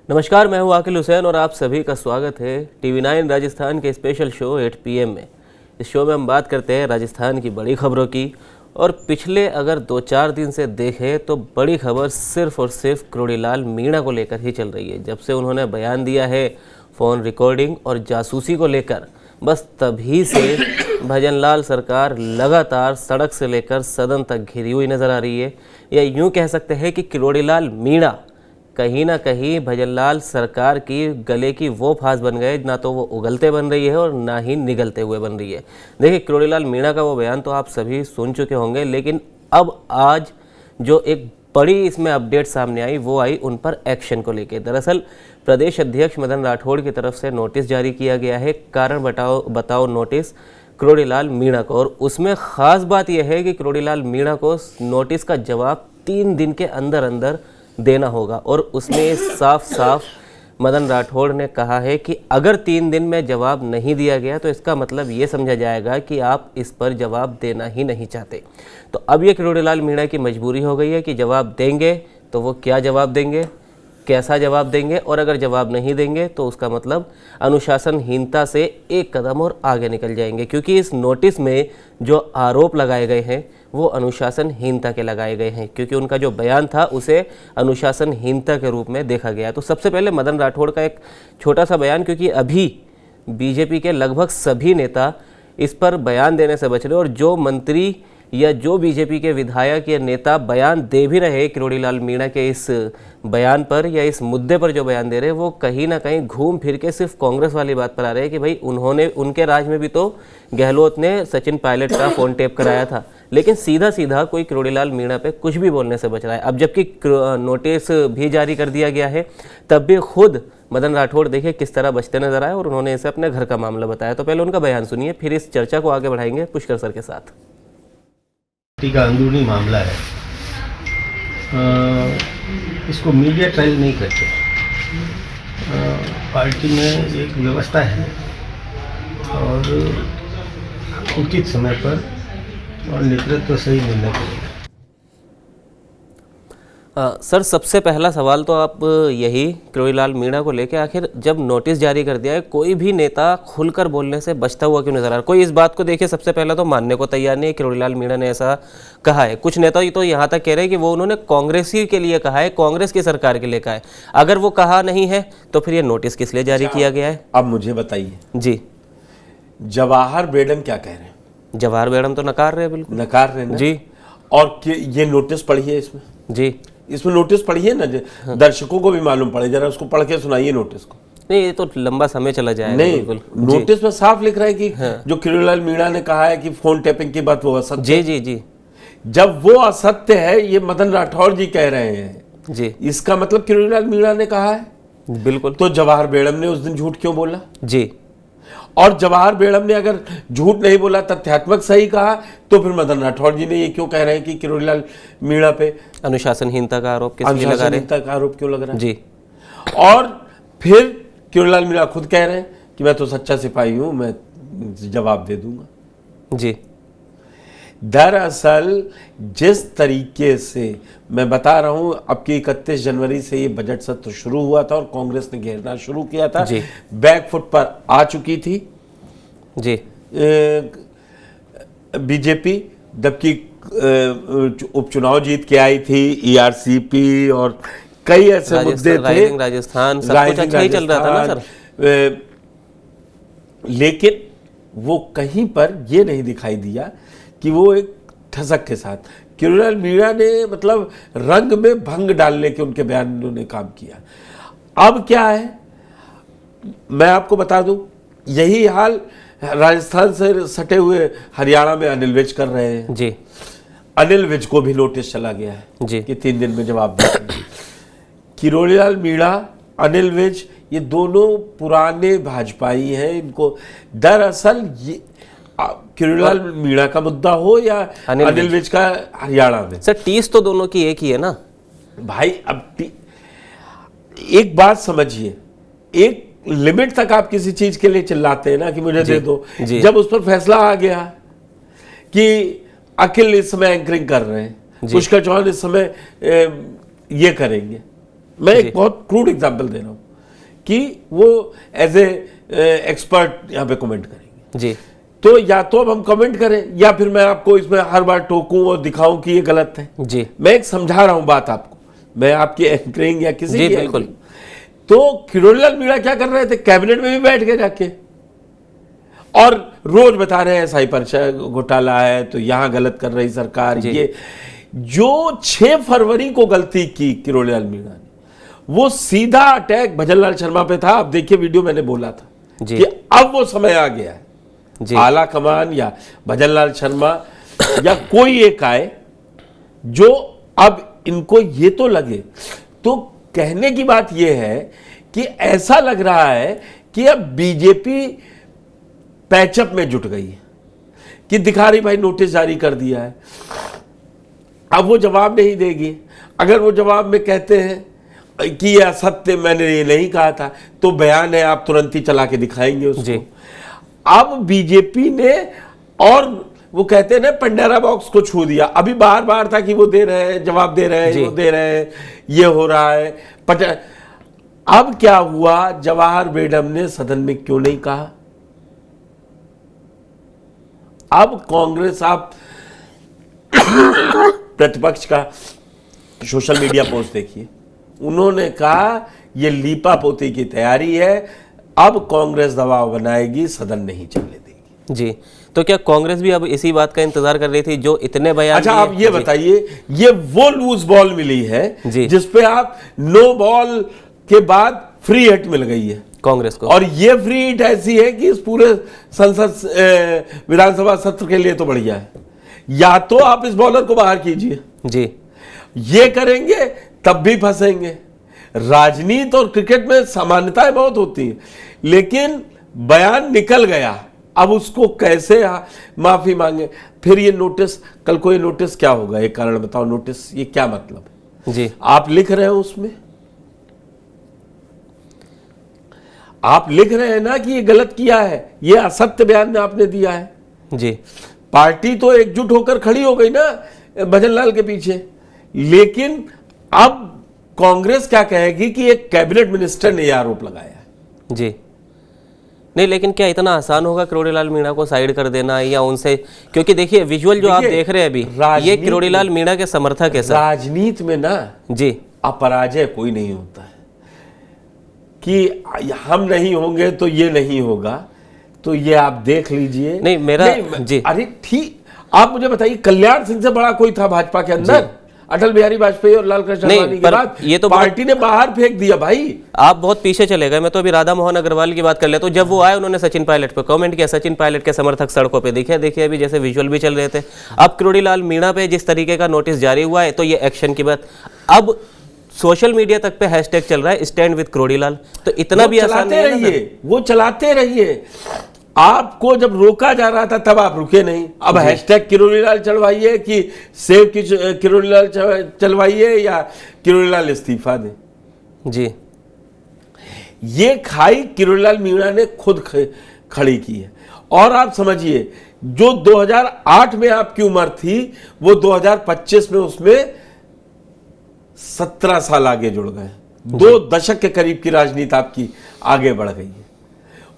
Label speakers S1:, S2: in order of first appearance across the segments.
S1: नमस्कार, मैं हूं आकिल हुसैन और आप सभी का स्वागत है TV9 राजस्थान के स्पेशल शो 8 PM में। इस शो में हम बात करते हैं राजस्थान की बड़ी खबरों की। और पिछले अगर 2-4 दिन से देखें तो बड़ी खबर सिर्फ और सिर्फ करोड़ीलाल मीणा को लेकर ही चल रही है। जब से उन्होंने बयान दिया है फ़ोन रिकॉर्डिंग और जासूसी को लेकर, बस तभी से भजनलाल सरकार लगातार सड़क से लेकर सदन तक घिरी हुई नज़र आ रही है। या यूँ कह सकते हैं कि करोड़ीलाल मीणा कहीं ना कहीं भजनलाल सरकार की गले की वो फांस बन गए, ना तो वो उगलते बन रही है और ना ही निगलते हुए बन रही है। देखिए, करोड़ीलाल मीणा का वो बयान तो आप सभी सुन चुके होंगे, लेकिन अब आज जो एक बड़ी इसमें अपडेट सामने आई वो आई उन पर एक्शन को लेकर। दरअसल प्रदेश अध्यक्ष मदन राठौड़ की तरफ से नोटिस जारी किया गया है, कारण बताओ नोटिस करोड़ीलाल मीणा को। और उसमें ख़ास बात यह है कि करोड़ीलाल मीणा को नोटिस का जवाब 3 दिन के अंदर अंदर देना होगा। और उसमें साफ साफ मदन राठौड़ ने कहा है कि अगर 3 दिन में जवाब नहीं दिया गया तो इसका मतलब ये समझा जाएगा कि आप इस पर जवाब देना ही नहीं चाहते। तो अब ये करोड़ीलाल मीणा की मजबूरी हो गई है कि जवाब देंगे तो वो क्या जवाब देंगे, कैसा जवाब देंगे, और अगर जवाब नहीं देंगे तो उसका मतलब अनुशासनहीनता से एक कदम और आगे निकल जाएंगे। क्योंकि इस नोटिस में जो आरोप लगाए गए हैं वो अनुशासनहीनता के लगाए गए हैं, क्योंकि उनका जो बयान था उसे अनुशासनहीनता के रूप में देखा गया। तो सबसे पहले मदन राठौड़ का एक छोटा सा बयान, क्योंकि अभी बीजेपी के लगभग सभी नेता इस पर बयान देने से बच रहे, और जो मंत्री या जो बीजेपी के विधायक या नेता बयान दे भी रहे करोड़ीलाल मीणा के इस बयान पर या इस मुद्दे पर जो बयान दे रहे हैं, वो कहीं ना कहीं घूम फिर के सिर्फ कांग्रेस वाली बात पर आ रहे हैं कि भाई उनके राज में भी तो गहलोत ने सचिन पायलट का फ़ोन टेप कराया था। लेकिन सीधा सीधा कोई करोड़ीलाल मीणा पे कुछ भी बोलने से बच रहा है। अब जबकि नोटिस भी जारी कर दिया गया है, तब भी खुद मदन राठौड़ देखिए किस तरह बचते नजर आए और उन्होंने इसे अपने घर का मामला बताया। तो पहले उनका बयान सुनिए, फिर इस चर्चा को आगे बढ़ाएंगे पुष्कर सर के साथ।
S2: पार्टी का अंदरूनी मामला है, इसको मीडिया ट्रायल नहीं करते। पार्टी में एक व्यवस्था है और उचित समय पर और नेतृत्व सही निर्णय करेगा।
S1: सर, सबसे पहला सवाल तो आप यही करोड़ीलाल मीणा को लेकर, आखिर जब नोटिस जारी कर दिया है कोई भी नेता खुलकर बोलने से बचता हुआ क्यों नजर आ रहा है? कोई इस बात को देखिए सबसे पहला तो मानने को तैयार नहीं है करोड़ीलाल मीणा ने ऐसा कहा है। कुछ नेता तो यहाँ तक कह रहे हैं कि वो उन्होंने कांग्रेसी के लिए कहा है, कांग्रेस की सरकार के लिए कहा है। अगर वो कहा नहीं है तो फिर ये नोटिस किस लिए जारी किया गया है?
S3: अब मुझे बताइए जी, जवाहर बेगम क्या कह रहे हैं?
S1: जवाहर बेगम तो नकार रहे हैं, बिल्कुल
S3: नकार रहे हैं
S1: जी।
S3: और ये नोटिस पढ़िए इसमें
S1: जी,
S3: इसमें नोटिस पढ़िए ना, दर्शकों को भी मालूम पड़े, जरा उसको पढ़ के सुनाइए नोटिस को।
S1: नहीं, ये तो लंबा समय चला जाएगा।
S3: नहीं, नोटिस में साफ लिख रहा है कि जो करोड़ीलाल मीणा ने कहा है कि फोन टैपिंग की बात वो असत्य
S1: जी जी जी।
S3: जब वो असत्य है, ये मदन राठौड़ जी कह रहे हैं
S1: जी,
S3: इसका मतलब करोड़ीलाल मीणा ने कहा है।
S1: बिल्कुल।
S3: तो जवाहर बेगम ने उस दिन झूठ क्यों बोला?
S1: जी,
S3: और जवाहर बेगम ने अगर झूठ नहीं बोला, तथ्यात्मक सही कहा, तो फिर मदन राठौड़ जी ने ये क्यों कह रहे हैं कि करोड़ीलाल मीणा पे
S1: अनुशासनहीनता का आरोप किस लिए लगा रहे हैं?
S3: अनुशासनहीनता का आरोप क्यों लग रहा है
S1: जी।
S3: और फिर करोड़ीलाल मीणा खुद कह रहे हैं कि मैं तो सच्चा सिपाही हूं, मैं जवाब दे दूंगा
S1: जी।
S3: दरअसल जिस तरीके से मैं बता रहा हूं, अब की 31 जनवरी से ये बजट सत्र शुरू हुआ था और कांग्रेस ने घेरना शुरू किया था, बैकफुट पर आ चुकी थी
S1: जी
S3: बीजेपी, जबकि उपचुनाव जीत के आई थी, ERCP और कई ऐसे मुद्दे थे,
S1: राजस्थान सब कुछ अच्छा ही चल रहा था ना सर।
S3: लेकिन वो कहीं पर ये नहीं दिखाई दिया कि वो एक ठसक के साथ करोड़ीलाल मीणा ने मतलब रंग में भंग डालने के उनके बयानों ने काम किया। अब क्या है, मैं आपको बता दूं, यही हाल राजस्थान से सटे हुए हरियाणा में अनिल विज कर रहे हैं
S1: जी।
S3: अनिल विज को भी नोटिस चला गया है
S1: जी कि
S3: 3 दिन में जवाब देंगे। करोड़ीलाल मीणा, अनिल विज, ये दोनों पुराने भाजपाई हैं। इनको दरअसल ये करोड़ीलाल मीणा का मुद्दा हो या अनिल विज का हरियाणा में,
S1: सर टीस तो दोनों की एक ही है ना
S3: भाई। अब एक बात समझिए, एक लिमिट तक आप किसी चीज के लिए चिल्लाते हैं ना कि मुझे दे दो, जब उस पर फैसला आ गया कि अखिल इस समय एंकरिंग कर रहे हैं, पुष्कर चौहान इस समय ये करेंगे, मैं एक बहुत क्रूड एग्जांपल दे रहा हूं कि वो एज ए एक्सपर्ट यहां पे कमेंट करेंगे
S1: जी।
S3: तो या तो अब हम कमेंट करें या फिर मैं आपको इसमें हर बार टोकूं और दिखाऊं कि ये गलत है।
S1: जी
S3: मैं एक समझा रहा हूं बात आपको, मैं आपकी एंकरिंग या किसी
S1: जी
S3: की
S1: बिल्कुल।
S3: anchoring। तो किरोड़ीलाल मीणा क्या कर रहे थे, कैबिनेट में भी बैठ के जाके और रोज बता रहे हैं SI पर घोटाला है तो यहां गलत कर रही सरकार। ये जो 6 फरवरी को गलती की किरोड़ीलाल मीणा ने, वो सीधा अटैक भजनलाल शर्मा पे था। अब देखिए वीडियो में बोला था
S1: जी।
S3: कि अब वो समय आ गया है,
S1: जी
S3: आला कमान या भजनलाल शर्मा या कोई एक आए जो अब इनको ये तो लगे। तो कहने की बात ये है कि ऐसा लग रहा है कि अब बीजेपी पैचअप में जुट गई है कि दिखा रही भाई नोटिस जारी कर दिया है, अब वो जवाब नहीं देगी। अगर वो जवाब में कहते हैं कि ये असत्य, मैंने ये नहीं कहा था, तो बयान है आप तुरंत ही चला के दिखाएंगे उसको।
S1: जी।
S3: अब बीजेपी ने, और वो कहते हैं ना, पंडोरा बॉक्स को छू दिया। अभी बार बार था कि वो दे रहे हैं, जवाब दे रहे हैं, वो दे रहे हैं, ये हो रहा है। अब क्या हुआ, जवाहर मैडम ने सदन में क्यों नहीं कहा? अब कांग्रेस, आप प्रतिपक्ष का सोशल मीडिया पोस्ट देखिए, उन्होंने कहा ये लीपा पोती की तैयारी है, अब कांग्रेस दबाव बनाएगी, सदन नहीं चलने देगी।
S1: जी। तो क्या कांग्रेस भी अब इसी बात का इंतजार कर रही थी जो इतने बयान?
S3: अच्छा, आप ये बताइए, ये वो लूज बॉल मिली है जिसपे आप नो बॉल के बाद फ्री हिट मिल गई है
S1: कांग्रेस को,
S3: और ये फ्री हिट ऐसी है कि इस पूरे संसद विधानसभा सत्र के लिए तो बढ़िया है। या तो आप इस बॉलर को बाहर कीजिए
S1: जी,
S3: ये करेंगे तब भी फंसेंगे। राजनीति और क्रिकेट में समानताएं बहुत होती हैं, लेकिन बयान निकल गया, अब उसको कैसे माफी मांगे? फिर ये नोटिस, कल को ये नोटिस क्या होगा, एक कारण बताओ। नोटिस ये क्या मतलब है?
S1: जी।
S3: आप लिख रहे हो उसमें, आप लिख रहे हैं ना कि ये गलत किया है, ये असत्य बयान आपने दिया है।
S1: जी।
S3: पार्टी तो एकजुट होकर खड़ी हो गई ना भजनलाल के पीछे, लेकिन अब कांग्रेस क्या कहेगी कि एक कैबिनेट मिनिस्टर ने यह आरोप लगाया है।
S1: जी। नहीं, लेकिन क्या इतना आसान होगा किरोड़ीलाल मीणा को साइड कर देना या उनसे? क्योंकि देखिए विजुअल जो आप देख रहे हैं अभी, ये किरोड़ीलाल मीणा के समर्थक है सर।
S3: राजनीति में ना
S1: जी,
S3: अपराजय कोई नहीं होता है कि हम नहीं होंगे तो ये नहीं होगा। तो ये आप देख लीजिए।
S1: नहीं मेरा जी,
S3: अरे ठीक, आप मुझे बताइए, कल्याण सिंह से बड़ा कोई था भाजपा के अंदर? अटल बिहारी वाजपेयी और लाल कृष्ण आडवाणी के बाद
S1: ये तो
S3: पार्टी ने बाहर फेंक दिया भाई।
S1: आप बहुत पीछे चले गए। मैं तो अभी राधा मोहन अग्रवाल की बात कर लेता हूँ। जब वो आए, उन्होंने सचिन पायलट पे कमेंट किया, सचिन पायलट के समर्थक सड़कों पे दिखे। देखिए अभी जैसे विजुअल भी चल रहे थे। अब किरोड़ीलाल मीणा पे जिस तरीके का नोटिस जारी हुआ है, तो ये एक्शन की बात। अब सोशल मीडिया तक पे हैशटैग चल रहा है स्टैंड विद किरोड़ीलाल। तो इतना भी आसान नहीं है ना,
S3: वो चलाते रहिए। आपको जब रोका जा रहा था तब आप रुके नहीं। अब हैशटैग किरोड़ीलाल चलवाइए कि सेव किरोड़ीलाल चलवाइए या किरोड़ीलाल इस्तीफा दे।
S1: जी,
S3: ये खाई किरोड़ीलाल मीणा ने खुद खड़ी की है। और आप समझिए, जो 2008 में आपकी उम्र थी, वो 2025 में उसमें 17 साल आगे जुड़ गए। 2 दशक के करीब की राजनीति आपकी आगे बढ़ गई है।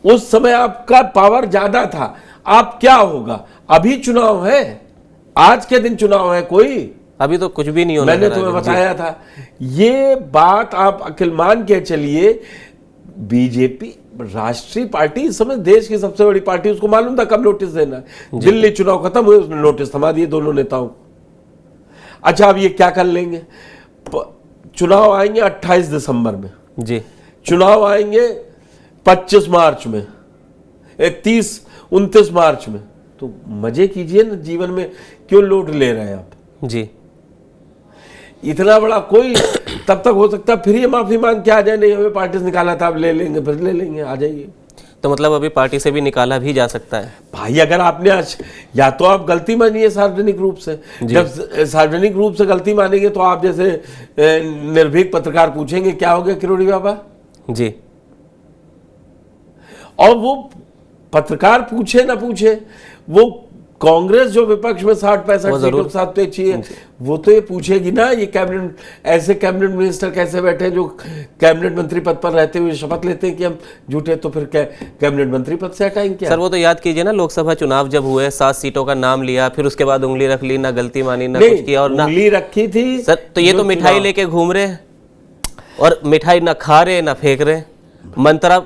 S3: उस समय आपका पावर ज्यादा था। आप क्या होगा? अभी चुनाव है, आज के दिन चुनाव है कोई?
S1: अभी तो कुछ भी नहीं होने
S3: मैंने तुम्हें बताया था। ये बात आप अकेल मान के चलिए। बीजेपी राष्ट्रीय पार्टी, इस समय देश की सबसे बड़ी पार्टी, उसको मालूम था कब नोटिस देना है। दिल्ली चुनाव खत्म हुए, उसने नोटिस थमा दिए दोनों नेताओं को। अच्छा, अब ये क्या कर लेंगे? चुनाव आएंगे 28 दिसंबर में
S1: जी,
S3: चुनाव आएंगे 25 मार्च में, 29 मार्च में। तो मजे कीजिए ना जीवन में, क्यों लोड ले रहे हैं आप?
S1: जी,
S3: इतना बड़ा कोई तब तक हो सकता, फिर ये माफी मांग के आ जाए, नहीं हमें पार्टी से निकाला था, अब ले लेंगे, फिर ले लेंगे, आ जाइए।
S1: तो मतलब अभी पार्टी से भी निकाला भी जा सकता है
S3: भाई। अगर आपने आज, या तो आप गलती मानिए सार्वजनिक रूप से। जब सार्वजनिक रूप से गलती मानेंगे तो आप जैसे निर्भीक पत्रकार पूछेंगे क्या हो गया किरोड़ी बाबा
S1: जी,
S3: और वो पत्रकार पूछे ना पूछे, वो कांग्रेस जो विपक्ष में 60-65 सीटों के साथ तय चाहिए, वो तो ये पूछेगी ना, ये कैबिनेट, ऐसे कैबिनेट मिनिस्टर कैसे बैठे हैं जो कैबिनेट मंत्री पद पर रहते हुए शपथ लेते हैं कि हम झूठे, तो फिर कैबिनेट मंत्री पद से हटाएंगे क्या?
S1: सर वो तो याद कीजिए ना, लोकसभा चुनाव जब हुए 7 सीटों का नाम लिया, फिर उसके बाद उंगली रख ली, ना गलती मानी ना कुछ किया, और ना
S3: उंगली रखी थी
S1: सर। तो ये तो मिठाई लेके घूम रहे हैं, और मिठाई ना खा रहे ना फेंक रहे,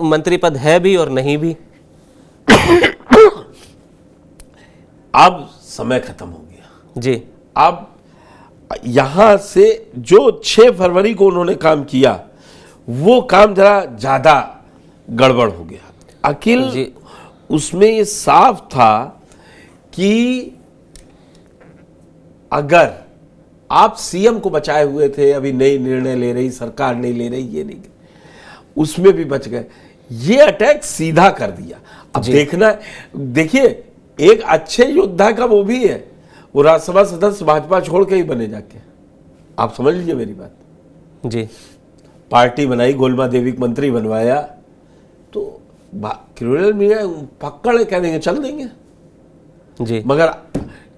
S1: मंत्री पद है भी और नहीं भी।
S3: अब समय खत्म हो गया
S1: जी।
S3: अब यहां से जो 6 फरवरी को उन्होंने काम किया, वो काम जरा ज्यादा गड़बड़ हो गया। अखिल
S1: जी।
S3: उसमें ये साफ था कि अगर आप सीएम को बचाए हुए थे, अभी नई निर्णय ले रही सरकार, नहीं ले रही, ये नहीं, उसमें भी बच गए, ये अटैक सीधा कर दिया। अब देखना, देखिए एक अच्छे योद्धा का वो भी है, वो राज्यसभा सदस्य भाजपा छोड़ के ही बने जाके, आप समझ लीजिए मेरी बात
S1: जी।
S3: पार्टी बनाई, गोलमा देवी को मंत्री बनवाया, तो किरोड़ीलाल मीणा पकड़ कह देंगे चल देंगे
S1: जी।
S3: मगर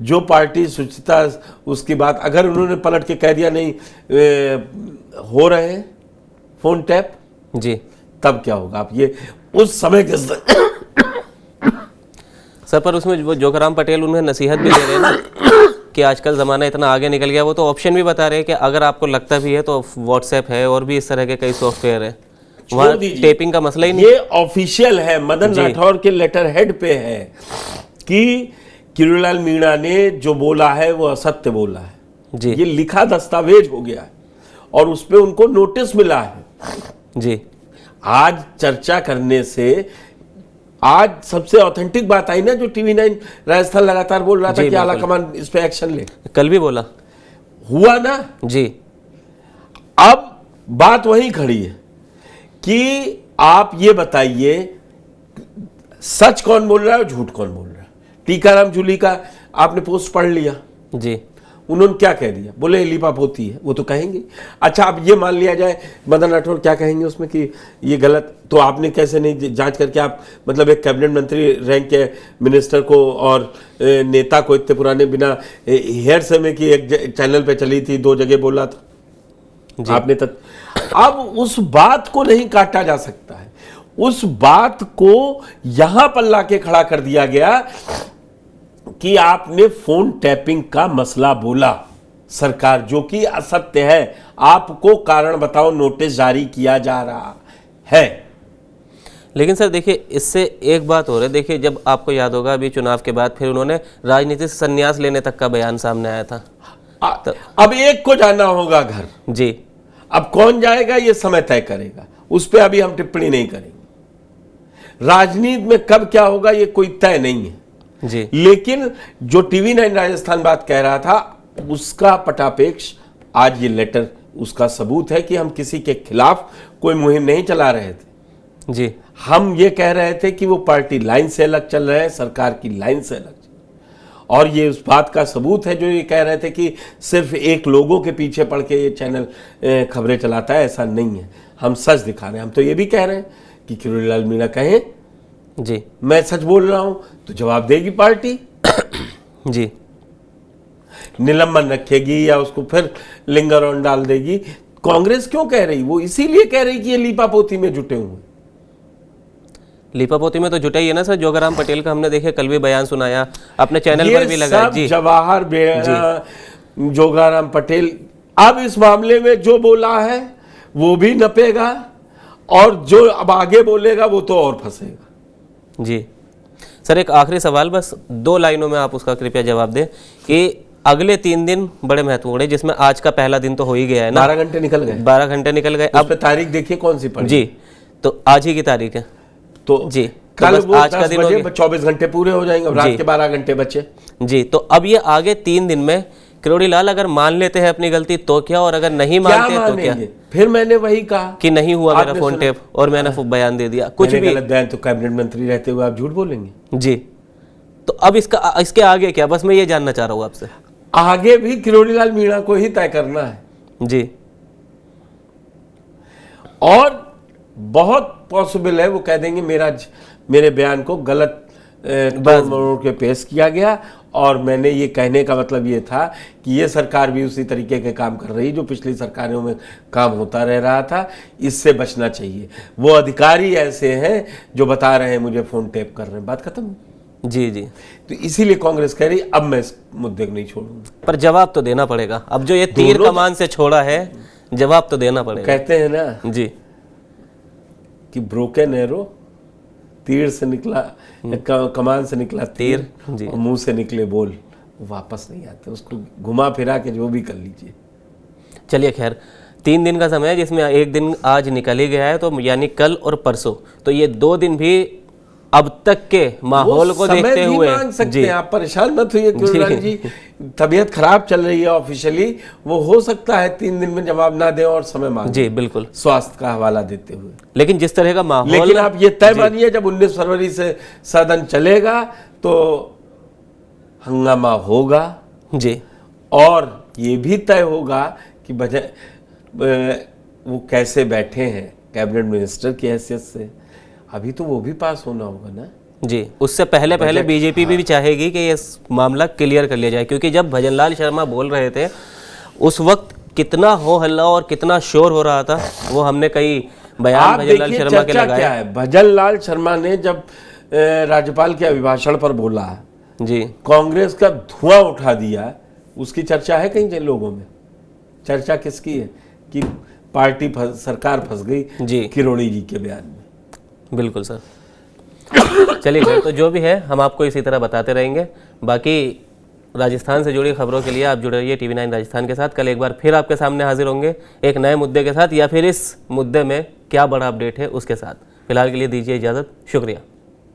S3: जो पार्टी सुचिता, उसकी बात अगर उन्होंने पलट के कह दिया नहीं हो रहे हैं फोन टैप
S1: जी,
S3: तब क्या होगा? आप ये उस समय के
S1: सर पर उसमें वो जोगाराम पटेल उन्हें नसीहत भी दे रहे हैं ना कि आजकल ज़माना इतना आगे निकल गया। वो तो ऑप्शन भी बता रहे हैं कि अगर आपको लगता भी है तो व्हाट्सएप है और भी इस तरह के कई सॉफ्टवेयर है, वहाँ टेपिंग का मसला ही नहीं।
S3: ये ऑफिशियल है, मदन राठौर के लेटर हेड पे है कि किरोड़ीलाल मीणा ने जो बोला है वो असत्य बोला है
S1: जी।
S3: ये लिखा दस्तावेज हो गया है और उस पे उनको नोटिस मिला है
S1: जी।
S3: आज चर्चा करने से आज सबसे ऑथेंटिक बात आई ना, जो TV9 राजस्थान लगातार बोल रहा था कि आला कमान इस पे एक्शन ले,
S1: कल भी बोला
S3: हुआ ना
S1: जी।
S3: अब बात वहीं खड़ी है कि आप ये बताइए सच कौन बोल रहा है और झूठ कौन बोल रहा है। टीकाराम जूली का आपने पोस्ट पढ़ लिया
S1: जी।
S3: उन्होंने क्या कह दिया? बोले लिपा पोती है, वो तो कहेंगे। अच्छा अब ये मान लिया जाए मदन राठौर क्या कहेंगे उसमें कि ये गलत, तो आपने कैसे नहीं जांच करके आप मतलब एक कैबिनेट मंत्री रैंक के मिनिस्टर को और नेता को इतने पुराने बिना हेयर से में कि एक चैनल पे चली थी, 2 जगह बोला था आपने अब उस बात को नहीं काटा जा सकता है, उस बात को यहां पर लाके खड़ा कर दिया गया कि आपने फोन टैपिंग का मसला बोला सरकार, जो कि असत्य है। आपको कारण बताओ नोटिस जारी किया जा रहा है।
S1: लेकिन सर देखिए इससे एक बात हो रही है, देखिए जब आपको याद होगा अभी चुनाव के बाद फिर उन्होंने राजनीति से संन्यास लेने तक का बयान सामने आया था।
S3: अब एक को जाना होगा घर
S1: जी।
S3: अब कौन जाएगा ये समय तय करेगा, उस पर अभी हम टिप्पणी नहीं करेंगे। राजनीति में कब क्या होगा ये कोई तय नहीं है
S1: जी।
S3: लेकिन जो TV9 राजस्थान बात कह रहा था उसका पटापेक्ष आज ये लेटर उसका सबूत है कि हम किसी के खिलाफ कोई मुहिम नहीं चला रहे थे
S1: जी।
S3: हम ये कह रहे थे कि वो पार्टी लाइन से अलग चल रहे हैं, सरकार की लाइन से अलग, और ये उस बात का सबूत है जो ये कह रहे थे कि सिर्फ एक लोगों के पीछे पड़ के ये चैनल खबरें चलाता है, ऐसा नहीं है। हम सच दिखा रहे हैं। हम तो ये भी कह रहे हैं कि किरोड़ीलाल मीणा कहें
S1: जी
S3: मैं सच बोल रहा हूं तो जवाब देगी पार्टी
S1: जी।
S3: निलंबन रखेगी या उसको फिर लिंगर ऑन डाल देगी। कांग्रेस क्यों कह रही? वो इसीलिए कह रही कि ये लीपापोती में जुटे हुए।
S1: लीपापोती में तो जुटा ही है ना सर। जोगाराम पटेल का हमने देखे कल भी बयान सुनाया, अपने चैनल पर भी लगा जी।
S3: जवाहर जोगाराम पटेल अब इस मामले में जो बोला है वो भी नपेगा और जो अब आगे बोलेगा वो तो और फंसेगा
S1: जी। सर एक आखिरी सवाल, बस 2 लाइनों में आप उसका कृपया जवाब दें कि अगले 3 दिन बड़े महत्वपूर्ण है, जिसमें आज का पहला दिन तो हो ही गया है ना।
S3: 12 घंटे निकल गए।
S1: 12 घंटे निकल गए।
S3: अब तारीख देखिए कौन सी पड़ी
S1: जी, तो आज ही की तारीख है
S3: तो
S1: जी।
S3: कल
S1: तो
S3: वो
S1: आज का दिन हो गया,
S3: 24 घंटे पूरे हो जाएंगे, रात के 12 घंटे बचे
S1: जी। तो अब ये आगे 3 दिन में किरोड़ीलाल अगर मान लेते हैं अपनी गलती तो क्या, और अगर नहीं मानते तो क्या?
S3: फिर मैंने वही कहा
S1: कि नहीं हुआ मेरा फोन टेप और मैंने बयान दे दिया, कुछ भी
S3: गलत बयान, तो कैबिनेट मंत्री रहते हुए आप झूठ बोलेंगे
S1: जी। तो अब इसके आगे क्या, बस मैं ये जानना चाह रहा हूँ आपसे।
S3: आगे भी किरोड़ीलाल मीणा को ही तय करना है
S1: जी।
S3: और बहुत पॉसिबल है वो कह देंगे मेरे बयान को गलत तोड़ मरोड़ के पेश किया गया। और मैंने ये कहने का मतलब ये था कि ये सरकार भी उसी तरीके के काम कर रही जो पिछली सरकारों में काम होता रह रहा था, इससे बचना चाहिए। वो अधिकारी ऐसे हैं जो बता रहे हैं मुझे फ़ोन टैप कर रहे हैं, बात खत्म।
S1: जी जी।
S3: तो इसीलिए कांग्रेस कह रही अब मैं इस मुद्दे को नहीं छोड़ूंगा।
S1: पर जवाब तो देना पड़ेगा, अब जो ये तीर कमान से छोड़ा है जवाब तो देना पड़ेगा।
S3: कहते हैं ना
S1: जी
S3: कि ब्रोकन एरो, तीर से निकला कमान से निकला तीर
S1: जी।
S3: और मुंह से निकले बोल, वापस नहीं आते, उसको घुमा फिरा के जो भी कर लीजिए।
S1: चलिए खैर, 3 दिन का समय है जिसमें एक दिन आज निकल ही गया है, तो यानी कल और परसों, तो ये 2 दिन भी अब तक के माहौल को देखते हुए
S3: मांग सकते हैं। आप परेशान मत होइए क्योंकि जी तबीयत खराब चल रही है ऑफिशियली, वो हो सकता है 3 दिन में जवाब ना दे और समय मांगे।
S1: जी बिल्कुल,
S3: स्वास्थ्य का हवाला देते हुए।
S1: लेकिन जिस तरह का माहौल,
S3: लेकिन आप ये तय मानिए जब 19 फरवरी से सदन चलेगा तो हंगामा होगा
S1: जी,
S3: और ये भी तय होगा कि वो कैसे बैठे हैं कैबिनेट मिनिस्टर की हैसियत से। अभी तो वो भी पास होना होगा ना
S1: जी। उससे पहले बीजेपी भी चाहेगी कि ये मामला क्लियर कर लिया जाए, क्योंकि जब भजनलाल शर्मा बोल रहे थे उस वक्त कितना हो हल्ला और कितना शोर हो रहा था, वो हमने कई बयान भजनलाल शर्मा के लगाए।
S3: क्या है, भजनलाल शर्मा ने जब राज्यपाल के अभिभाषण पर बोला
S1: जी,
S3: कांग्रेस का धुआं उठा दिया, उसकी चर्चा है कहीं लोगों में? चर्चा किसकी है कि पार्टी सरकार फंस गई
S1: जी
S3: किरोड़ी जी के बयान में।
S1: बिल्कुल सर। चलिए खैर, तो जो भी है हम आपको इसी तरह बताते रहेंगे। बाकी राजस्थान से जुड़ी खबरों के लिए आप जुड़े रहिए TV9 राजस्थान के साथ। कल एक बार फिर आपके सामने हाजिर होंगे एक नए मुद्दे के साथ, या फिर इस मुद्दे में क्या बड़ा अपडेट है उसके साथ। फिलहाल के लिए दीजिए इजाज़त, शुक्रिया।